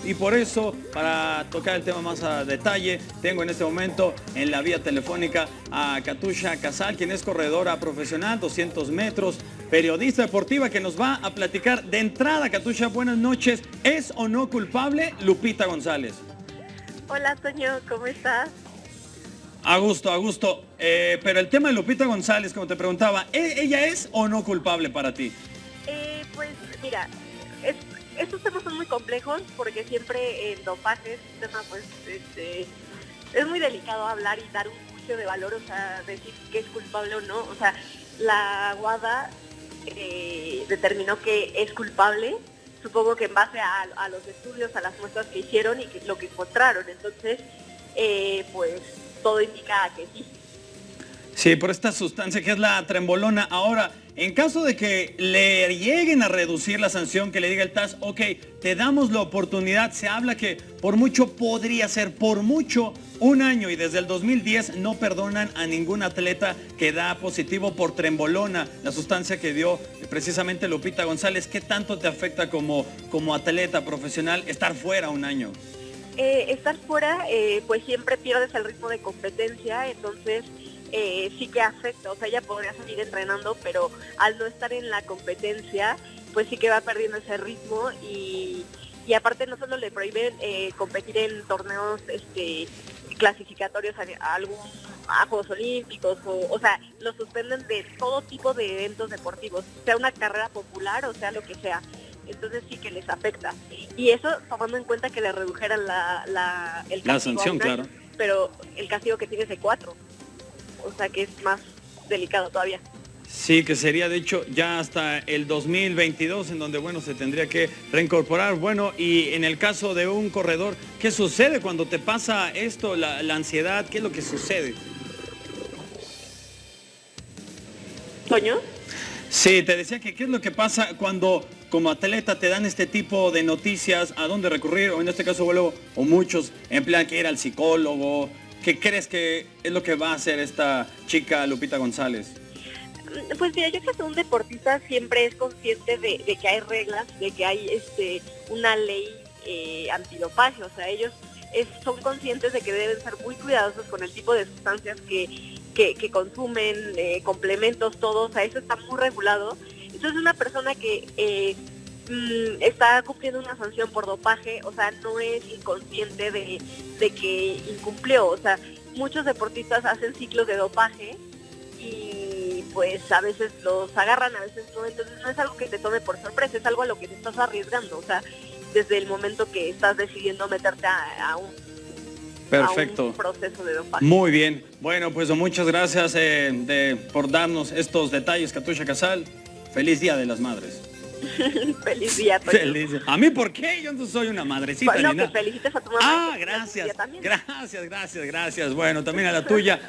y por eso, para tocar el tema más a detalle, tengo en este momento en la vía telefónica a Katusha Casal, quien es corredora profesional, 200 metros, periodista deportiva, que nos va a platicar de entrada. Katusha, buenas noches. ¿Es o no culpable Lupita González? Hola, Toño, ¿cómo estás? A gusto, a gusto. Pero el tema de Lupita González, como te preguntaba, ¿ella es o no culpable para ti? Pues mira, estos temas son muy complejos porque siempre el dopaje es un tema, pues, es muy delicado hablar y dar un juicio de valor, o sea, decir que es culpable o no. O sea, la WADA determinó que es culpable, supongo que en base a los estudios, a las muestras que hicieron y lo que encontraron. Entonces, pues todo indica que sí. Sí, por esta sustancia que es la trembolona. Ahora, en caso de que le lleguen a reducir la sanción, que le diga el TAS, ok, te damos la oportunidad, se habla que por mucho podría ser, por mucho, 1 año, y desde el 2010 no perdonan a ningún atleta que da positivo por trembolona, la sustancia que dio precisamente Lupita González. ¿Qué tanto te afecta como atleta profesional estar fuera 1 año? Estar fuera, pues siempre pierdes el ritmo de competencia, entonces sí que afecta. O sea, ella podría seguir entrenando, pero al no estar en la competencia, pues sí que va perdiendo ese ritmo y aparte no solo le prohíben competir en torneos clasificatorios a Juegos Olímpicos, o sea, lo suspenden de todo tipo de eventos deportivos, sea una carrera popular o sea lo que sea. Entonces sí que les afecta. Y eso tomando en cuenta que le redujeran el castigo La sanción, a 1 año, claro. pero el castigo que tiene es de 4. O sea que es más delicado todavía. Sí, que sería de hecho ya hasta el 2022, en donde, bueno, se tendría que reincorporar. Bueno, y en el caso de un corredor, ¿qué sucede cuando te pasa esto, la ansiedad? ¿Qué es lo que sucede? ¿Toño? Sí, te decía que qué es lo que pasa cuando como atleta te dan este tipo de noticias, a dónde recurrir, o en este caso, bueno, o muchos emplean que ir al psicólogo. ¿Qué crees que es lo que va a hacer esta chica Lupita González? Pues mira, yo creo que un deportista siempre es consciente de que hay reglas, de que hay una ley antidopaje. O sea, ellos son conscientes de que deben ser muy cuidadosos con el tipo de sustancias que consumen, complementos, todo. O sea, eso está muy regulado. Entonces una persona que está cumpliendo una sanción por dopaje, o sea, no es inconsciente de que incumplió. O sea, muchos deportistas hacen ciclos de dopaje y pues a veces los agarran, a veces no. Entonces no es algo que te tome por sorpresa, es algo a lo que te estás arriesgando. O sea, desde el momento que estás decidiendo meterte a un Perfecto. proceso de dopaje. Muy bien. Bueno, pues muchas gracias por darnos estos detalles, Katusha Casal. Feliz Día de las Madres. Feliz día, Toño. Feliz día. ¿A mí por qué? Yo no soy una madrecita Bueno, ni que nada. felicites a tu mamá. Ah, gracias. Gracias. Bueno, también a la tuya.